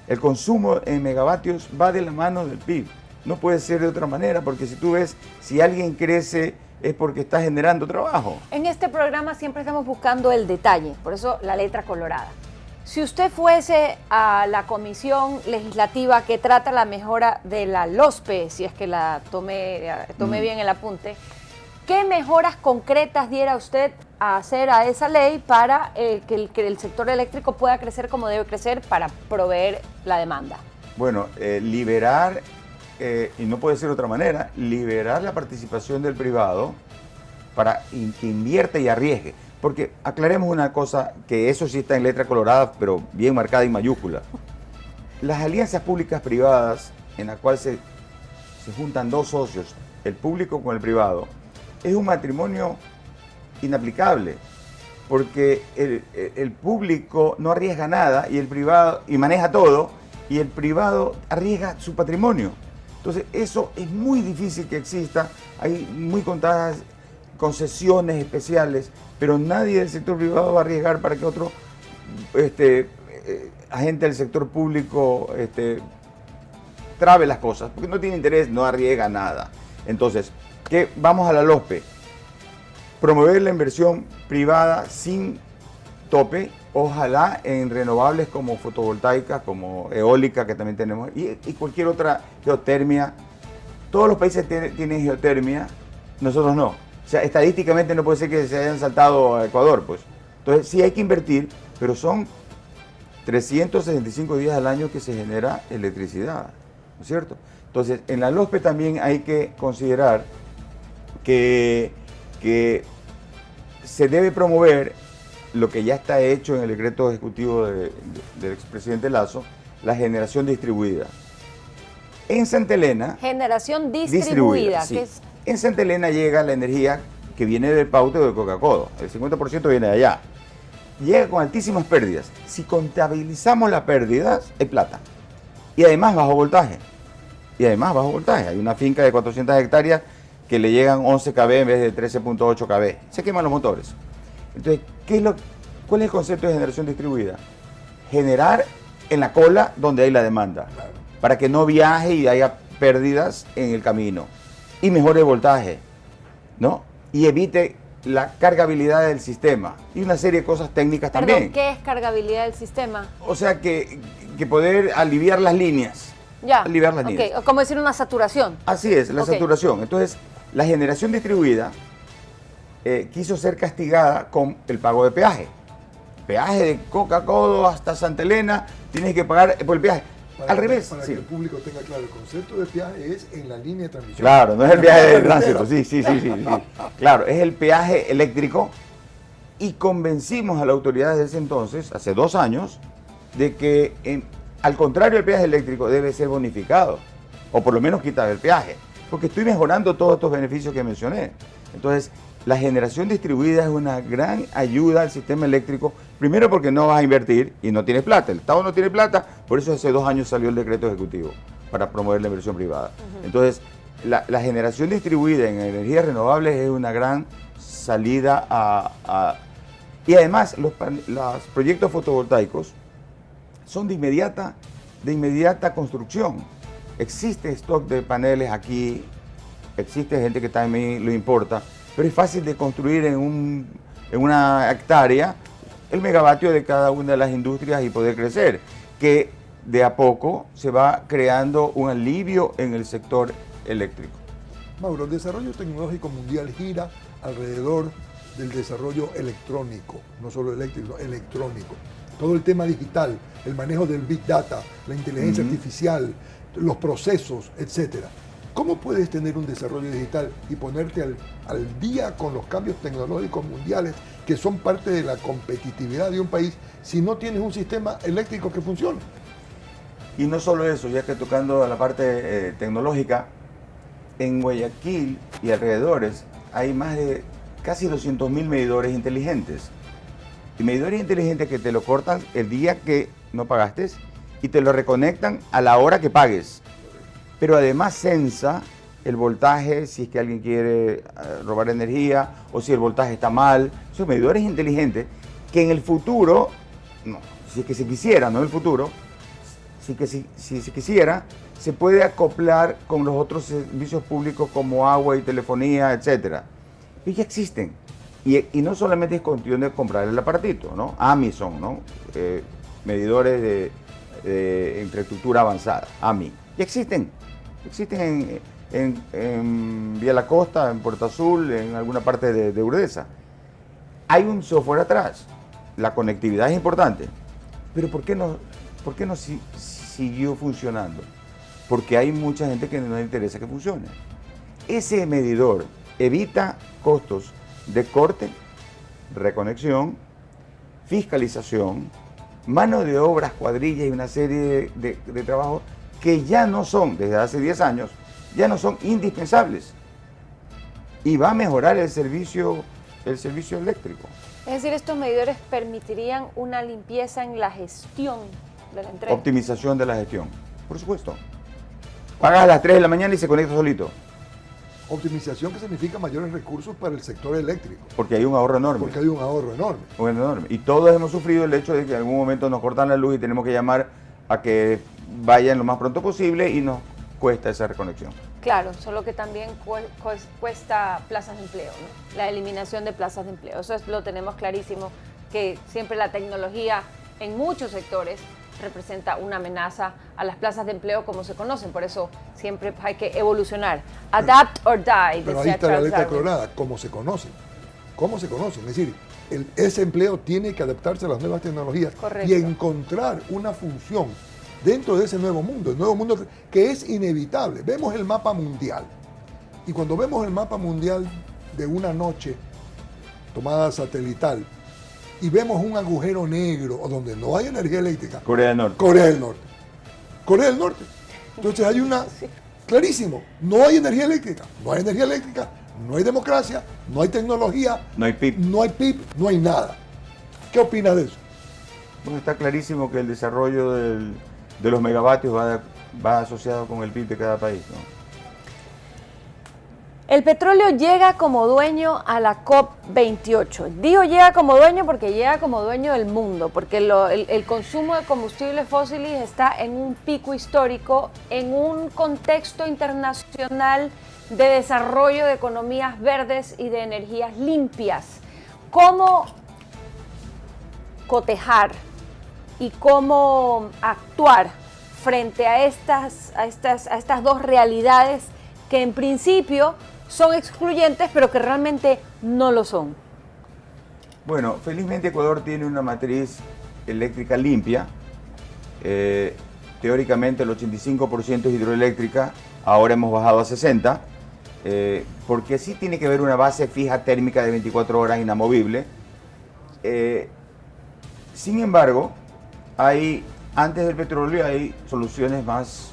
Speaker 8: El consumo en megavatios va de la mano del PIB. No puede ser de otra manera, porque si tú ves, si alguien crece es porque está generando trabajo.
Speaker 2: En este programa siempre estamos buscando el detalle, por eso la letra colorada. Si usted fuese a la comisión legislativa que trata la mejora de la LOSPE, si es que la tomé bien el apunte, ¿qué mejoras concretas diera usted a hacer a esa ley para que el sector eléctrico pueda crecer como debe crecer para proveer la demanda?
Speaker 8: Bueno, liberar, y no puede ser de otra manera, liberar la participación del privado para que invierta y arriesgue. Porque aclaremos una cosa, que eso sí está en letra colorada, pero bien marcada y mayúscula. Las alianzas públicas privadas, en la cual se juntan dos socios, el público con el privado, es un matrimonio inaplicable, porque el público no arriesga nada y el privado, y maneja todo, y el privado arriesga su patrimonio. Entonces eso es muy difícil que exista, hay muy contadas concesiones especiales, pero nadie del sector privado va a arriesgar para que otro agente del sector público trabe las cosas, porque no tiene interés, no arriesga nada. Entonces, vamos a la LOSPE. Promover la inversión privada sin tope, ojalá en renovables como fotovoltaica, como eólica, que también tenemos, y cualquier otra, geotermia. Todos los países tienen geotermia, nosotros no. O sea, estadísticamente no puede ser que se hayan saltado a Ecuador, pues. Entonces sí hay que invertir, pero son 365 días al año que se genera electricidad, ¿no es cierto? Entonces, en la LOSPE también hay que considerar que se debe promover lo que ya está hecho en el decreto ejecutivo del expresidente Lasso, la generación distribuida. En Santa Elena...
Speaker 2: Generación distribuida.
Speaker 8: Sí.
Speaker 2: ¿Qué es?
Speaker 8: En Santa Elena llega la energía que viene del Paute o de Coca-Cola. El 50% viene de allá. Llega con altísimas pérdidas. Si contabilizamos las pérdidas, es plata. Y además bajo voltaje. Hay una finca de 400 hectáreas que le llegan 11 kb en vez de 13.8 kb. Se queman los motores. Entonces, ¿cuál es el concepto de generación distribuida? Generar en la cola donde hay la demanda, para que no viaje y haya pérdidas en el camino y mejore el voltaje, ¿no? Y evite la cargabilidad del sistema y una serie de cosas técnicas también.
Speaker 2: ¿Qué es cargabilidad del sistema?
Speaker 8: O sea, que poder aliviar las líneas.
Speaker 2: Ya.
Speaker 8: Aliviar las líneas.
Speaker 2: Como decir una saturación.
Speaker 8: Así es, la saturación. Entonces, la generación distribuida quiso ser castigada con el pago de peaje. Peaje de Coca-Cola hasta Santa Elena, tienes que pagar por el peaje. Al revés.
Speaker 1: Para que el público tenga claro, el concepto de peaje es en la línea de transmisión.
Speaker 8: Claro, no es el peaje de tránsito, sí. Claro, es el peaje eléctrico, y convencimos a la autoridad desde ese entonces, hace 2 años, de que al contrario del peaje eléctrico debe ser bonificado, o por lo menos quitar el peaje, porque estoy mejorando todos estos beneficios que mencioné. Entonces, la generación distribuida es una gran ayuda al sistema eléctrico, primero porque no vas a invertir y no tienes plata. El Estado no tiene plata, por eso hace 2 años salió el decreto ejecutivo para promover la inversión privada. Entonces, la generación distribuida en energías renovables es una gran salida y además los proyectos fotovoltaicos son de inmediata construcción. Existe stock de paneles aquí, existe gente que también lo importa, pero es fácil de construir en una hectárea el megavatio de cada una de las industrias y poder crecer, que de a poco se va creando un alivio en el sector eléctrico.
Speaker 1: Mauro, el desarrollo tecnológico mundial gira alrededor del desarrollo electrónico, no solo eléctrico, electrónico. Todo el tema digital, el manejo del Big Data, la inteligencia artificial, los procesos, etcétera. ¿Cómo puedes tener un desarrollo digital y ponerte al día con los cambios tecnológicos mundiales que son parte de la competitividad de un país si no tienes un sistema eléctrico que funcione?
Speaker 8: Y no solo eso, ya que tocando la parte tecnológica, en Guayaquil y alrededores hay más de casi 200.000 medidores inteligentes. Y medidores inteligentes que te lo cortan el día que no pagaste y te lo reconectan a la hora que pagues. Pero además censa el voltaje, si es que alguien quiere robar energía o si el voltaje está mal. Son medidores inteligentes que en el futuro, no, si es que se quisiera, no en el futuro, si se quisiera, se puede acoplar con los otros servicios públicos como agua y telefonía, etc. Y ya existen. Y no solamente es cuestión de comprar el aparatito, ¿no? Amazon, ¿no? Medidores de infraestructura avanzada, AMI. Ya existen. Existen en Vía La Costa, en Puerto Azul, en alguna parte de Urdesa. Hay un software atrás. La conectividad es importante. Pero ¿por qué no siguió funcionando? Porque hay mucha gente que no le interesa que funcione. Ese medidor evita costos de corte, reconexión, fiscalización, mano de obras, cuadrillas y una serie de trabajos que ya no son, desde hace 10 años, ya no son indispensables. Y va a mejorar el servicio eléctrico.
Speaker 2: Es decir, estos medidores permitirían una limpieza en la gestión de la entrega.
Speaker 8: Optimización de la gestión, por supuesto. Pagas a las 3 de la mañana y se conecta solito.
Speaker 1: Optimización que significa mayores recursos para el sector eléctrico.
Speaker 8: Porque hay un ahorro enorme.
Speaker 1: Porque hay un ahorro enorme.
Speaker 8: Enorme. Y todos hemos sufrido el hecho de que en algún momento nos cortan la luz y tenemos que llamar a que vayan lo más pronto posible y nos cuesta esa reconexión.
Speaker 2: Claro, solo que también cuesta plazas de empleo, ¿no? La eliminación de plazas de empleo. Eso lo tenemos clarísimo, que siempre la tecnología en muchos sectores representa una amenaza a las plazas de empleo como se conocen. Por eso siempre hay que evolucionar. Adapt or die.
Speaker 1: Pero ahí está la letra colorada, como se conocen. ¿Cómo se conocen? Es decir, ese empleo tiene que adaptarse a las nuevas tecnologías.
Speaker 2: Correcto.
Speaker 1: Y encontrar una función dentro de ese nuevo mundo, el nuevo mundo que es inevitable. Vemos el mapa mundial. Y cuando vemos el mapa mundial de una noche tomada satelital, y vemos un agujero negro o donde no hay energía eléctrica.
Speaker 8: Corea del Norte.
Speaker 1: Corea del Norte. Corea del Norte. Entonces hay una, clarísimo, no hay energía eléctrica, no hay energía eléctrica, no hay democracia, no hay tecnología,
Speaker 8: no hay PIB,
Speaker 1: no hay nada. ¿Qué opinas de eso?
Speaker 8: Bueno, está clarísimo que el desarrollo de los megavatios va asociado con el PIB de cada país, ¿no?
Speaker 2: El petróleo llega como dueño a la COP28. Digo llega como dueño porque llega como dueño del mundo, porque el consumo de combustibles fósiles está en un pico histórico, en un contexto internacional de desarrollo de economías verdes y de energías limpias. ¿Cómo cotejar y cómo actuar frente a estas dos realidades que en principio son excluyentes, pero que realmente no lo son?
Speaker 8: Bueno, felizmente Ecuador tiene una matriz eléctrica limpia. Teóricamente el 85% es hidroeléctrica, ahora hemos bajado a 60%, porque sí tiene que haber una base fija térmica de 24 horas inamovible. Sin embargo, antes del petróleo hay soluciones más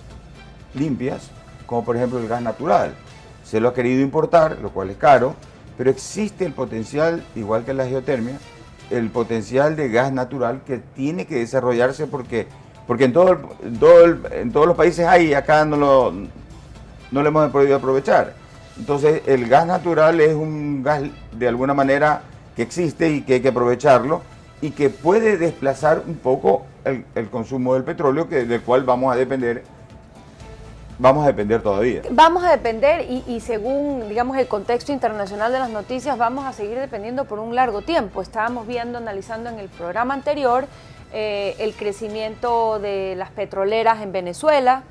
Speaker 8: limpias, como por ejemplo el gas natural. Se lo ha querido importar, lo cual es caro, pero existe el potencial, igual que la geotermia, el potencial de gas natural que tiene que desarrollarse porque en todos los países hay, acá no lo hemos podido aprovechar. Entonces el gas natural es un gas de alguna manera que existe y que hay que aprovecharlo y que puede desplazar un poco el consumo del petróleo, del cual vamos a depender todavía. Vamos a depender
Speaker 2: y según, digamos, el contexto internacional de las noticias, vamos a seguir dependiendo por un largo tiempo. Estábamos analizando en el programa anterior el crecimiento de las petroleras en Venezuela.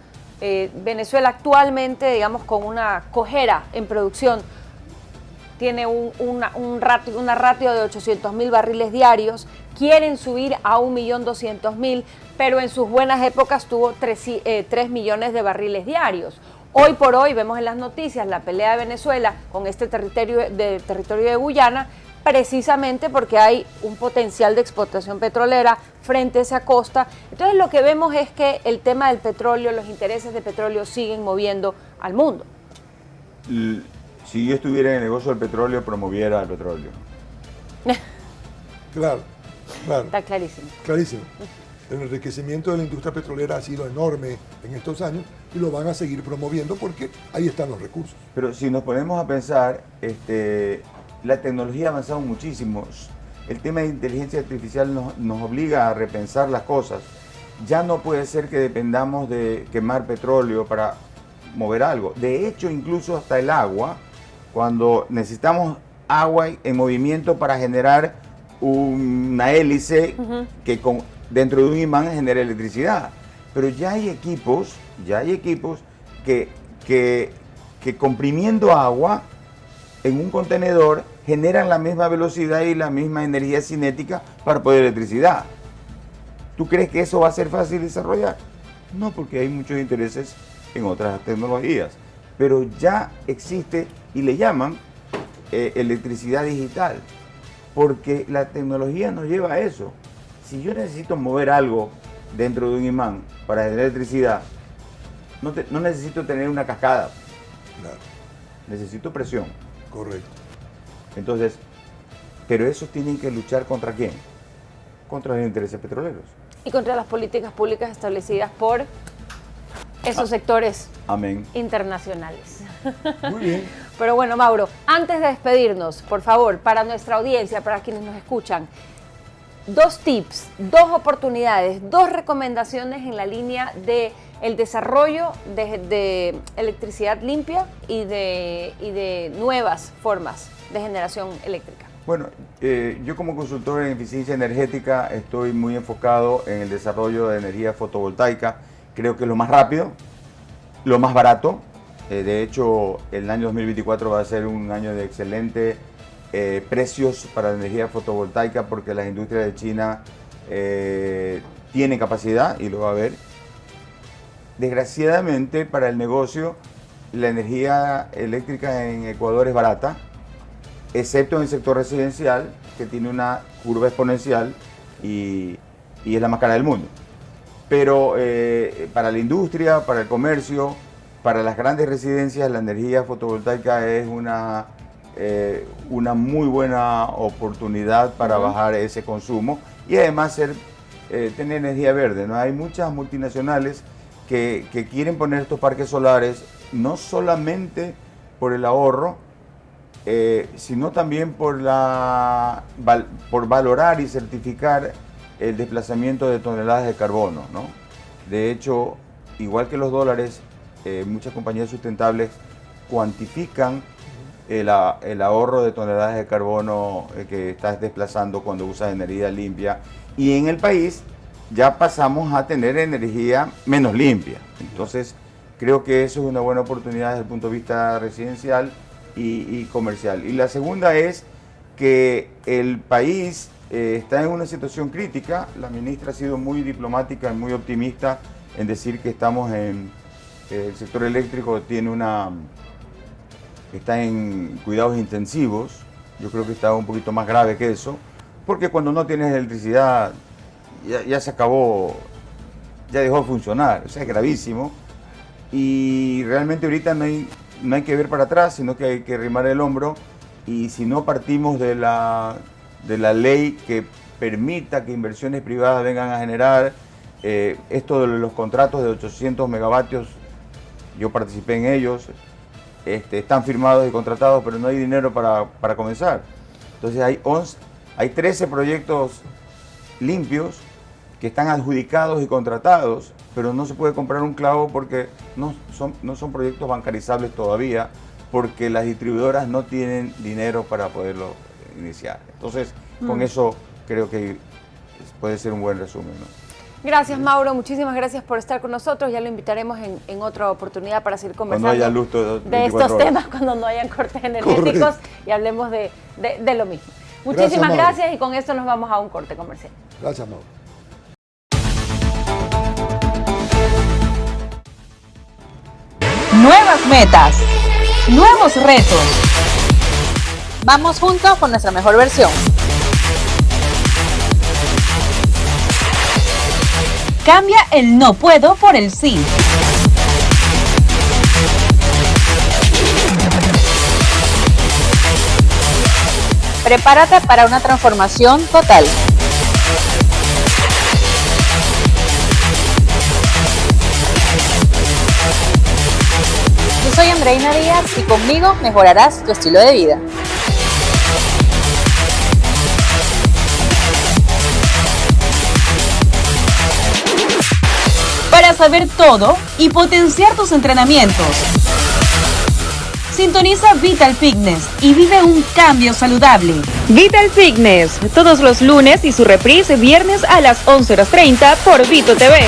Speaker 2: Venezuela actualmente, digamos, con una cojera en producción, tiene una ratio de 800.000 barriles diarios, quieren subir a 1.200.000, pero en sus buenas épocas tuvo 3 millones de barriles diarios. Hoy por hoy vemos en las noticias la pelea de Venezuela con este territorio de Guyana, precisamente porque hay un potencial de explotación petrolera frente a esa costa. Entonces lo que vemos es que el tema del petróleo, los intereses de petróleo siguen moviendo al mundo.
Speaker 8: Si yo estuviera en el negocio del petróleo, promoviera el petróleo.
Speaker 1: Claro.
Speaker 2: Está clarísimo.
Speaker 1: Clarísimo. El enriquecimiento de la industria petrolera ha sido enorme en estos años y lo van a seguir promoviendo porque ahí están los recursos.
Speaker 8: Pero si nos ponemos a pensar, la tecnología ha avanzado muchísimo. El tema de inteligencia artificial nos obliga a repensar las cosas. Ya no puede ser que dependamos de quemar petróleo para mover algo. De hecho, incluso hasta el agua, cuando necesitamos agua en movimiento para generar una hélice que dentro de un imán genera electricidad. Pero ya hay equipos que comprimiendo agua en un contenedor generan la misma velocidad y la misma energía cinética para poder electricidad. ¿Tú crees que eso va a ser fácil desarrollar? No, porque hay muchos intereses en otras tecnologías, pero ya existe y le llaman electricidad digital, porque la tecnología nos lleva a eso. Si yo necesito mover algo dentro de un imán para generar electricidad, no necesito tener una cascada,
Speaker 1: Claro.
Speaker 8: Necesito presión.
Speaker 1: Correcto.
Speaker 8: Entonces, pero esos tienen que luchar ¿contra quién? Contra los intereses petroleros.
Speaker 2: Y contra las políticas públicas establecidas por esos sectores internacionales.
Speaker 1: Muy bien.
Speaker 2: Pero bueno, Mauro, antes de despedirnos, por favor, para nuestra audiencia, para quienes nos escuchan, 2 tips, 2 oportunidades, 2 recomendaciones en la línea de el desarrollo de electricidad limpia y de nuevas formas de generación eléctrica.
Speaker 8: Bueno, yo como consultor en eficiencia energética estoy muy enfocado en el desarrollo de energía fotovoltaica. Creo que es lo más rápido, lo más barato. De hecho, el año 2024 va a ser un año de excelentes precios para la energía fotovoltaica porque las industrias de China tienen capacidad y lo va a haber. Desgraciadamente para el negocio, la energía eléctrica en Ecuador es barata, excepto en el sector residencial, que tiene una curva exponencial y es la más cara del mundo. Pero para la industria, para el comercio, para las grandes residencias, la energía fotovoltaica es una muy buena oportunidad para bajar ese consumo y además tener energía verde, ¿no? Hay muchas multinacionales que quieren poner estos parques solares no solamente por el ahorro, sino también por valorar y certificar el desplazamiento de toneladas de carbono, ¿no? De hecho, igual que los dólares, muchas compañías sustentables cuantifican el ahorro de toneladas de carbono que estás desplazando cuando usas energía limpia. Y en el país ya pasamos a tener energía menos limpia. Entonces, creo que eso es una buena oportunidad desde el punto de vista residencial y comercial. Y la segunda es que el país está en una situación crítica. La ministra ha sido muy diplomática y muy optimista en decir que estamos en el sector eléctrico está en cuidados intensivos. Yo creo que está un poquito más grave que eso, porque cuando no tienes electricidad ya se acabó, ya dejó de funcionar, o sea, es gravísimo. Y realmente ahorita no hay que ver para atrás, sino que hay que arrimar el hombro, y si no partimos de la ley que permita que inversiones privadas vengan a generar, esto de los contratos de 800 megavatios, yo participé en ellos, están firmados y contratados, pero no hay dinero para comenzar. Entonces hay 13 proyectos limpios que están adjudicados y contratados, pero no se puede comprar un clavo porque no son proyectos bancarizables todavía, porque las distribuidoras no tienen dinero para poderlo iniciar. Entonces, con eso creo que puede ser un buen resumen, ¿no?
Speaker 2: Gracias, Mauro. Muchísimas gracias por estar con nosotros. Ya lo invitaremos en otra oportunidad para seguir conversando
Speaker 8: cuando haya luz
Speaker 2: de estos temas, cuando no hayan cortes energéticos. Correcto. Y hablemos de lo mismo. Muchísimas gracias, y con esto nos vamos a un corte comercial.
Speaker 1: Gracias, Mauro.
Speaker 3: Nuevas metas, nuevos retos.
Speaker 5: Vamos juntos con nuestra mejor versión.
Speaker 3: Cambia el no puedo por el sí.
Speaker 5: Prepárate para una transformación total. Yo soy Andreina Díaz y conmigo mejorarás tu estilo de vida.
Speaker 3: Para saber todo y potenciar tus entrenamientos, sintoniza Vital Fitness y vive un cambio saludable.
Speaker 9: Vital Fitness, todos los lunes y su reprise viernes a las 11:30 por Vito TV.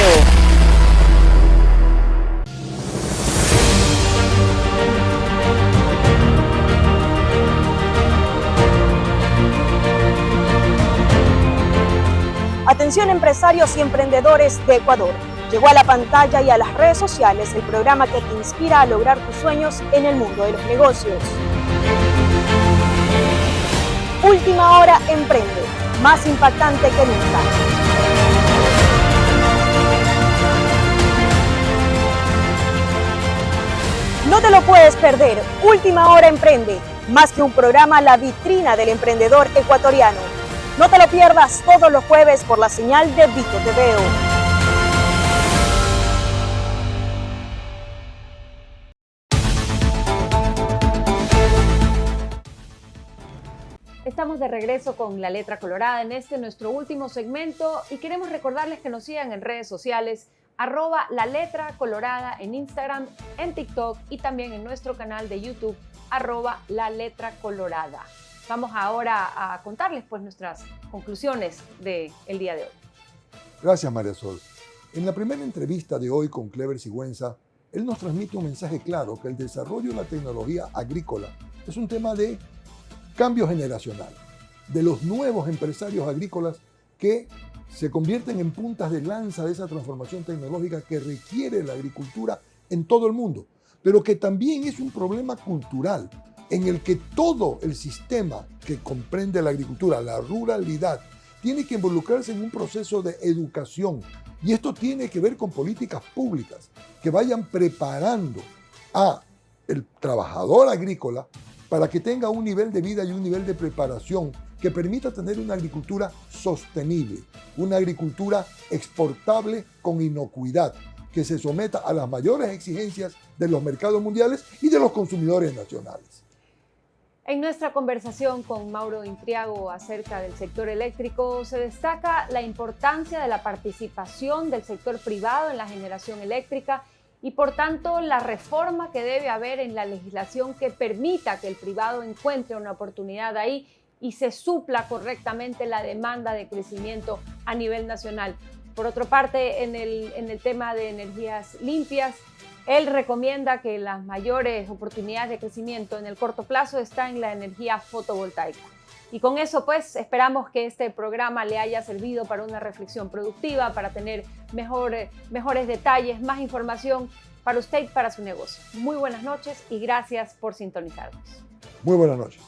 Speaker 10: Atención empresarios y emprendedores de Ecuador. Llegó a la pantalla y a las redes sociales el programa que te inspira a lograr tus sueños en el mundo de los negocios. Última Hora Emprende, más impactante que nunca. No te lo puedes perder. Última Hora Emprende, más que un programa, la vitrina del emprendedor ecuatoriano. No te lo pierdas todos los jueves por la señal de Vito TV.
Speaker 2: Estamos de regreso con La Letra Colorada en nuestro último segmento, y queremos recordarles que nos sigan en redes sociales, @La Letra Colorada en Instagram, en TikTok y también en nuestro canal de YouTube, @La Letra Colorada. Vamos ahora a contarles pues nuestras conclusiones del día de hoy.
Speaker 1: Gracias, María Sol. En la primera entrevista de hoy con Clever Sigüenza, él nos transmite un mensaje claro, que el desarrollo de la tecnología agrícola es un tema de cambio generacional, de los nuevos empresarios agrícolas que se convierten en puntas de lanza de esa transformación tecnológica que requiere la agricultura en todo el mundo, pero que también es un problema cultural en el que todo el sistema que comprende la agricultura, la ruralidad, tiene que involucrarse en un proceso de educación, y esto tiene que ver con políticas públicas que vayan preparando a el trabajador agrícola para que tenga un nivel de vida y un nivel de preparación que permita tener una agricultura sostenible, una agricultura exportable con inocuidad, que se someta a las mayores exigencias de los mercados mundiales y de los consumidores nacionales.
Speaker 2: En nuestra conversación con Mauro Intriago acerca del sector eléctrico, se destaca la importancia de la participación del sector privado en la generación eléctrica y, por tanto, la reforma que debe haber en la legislación que permita que el privado encuentre una oportunidad ahí y se supla correctamente la demanda de crecimiento a nivel nacional. Por otra parte, en el tema de energías limpias, él recomienda que las mayores oportunidades de crecimiento en el corto plazo están en la energía fotovoltaica. Y con eso, pues, esperamos que este programa le haya servido para una reflexión productiva, para tener mejores detalles, más información para usted y para su negocio. Muy buenas noches y gracias por sintonizarnos.
Speaker 1: Muy buenas noches.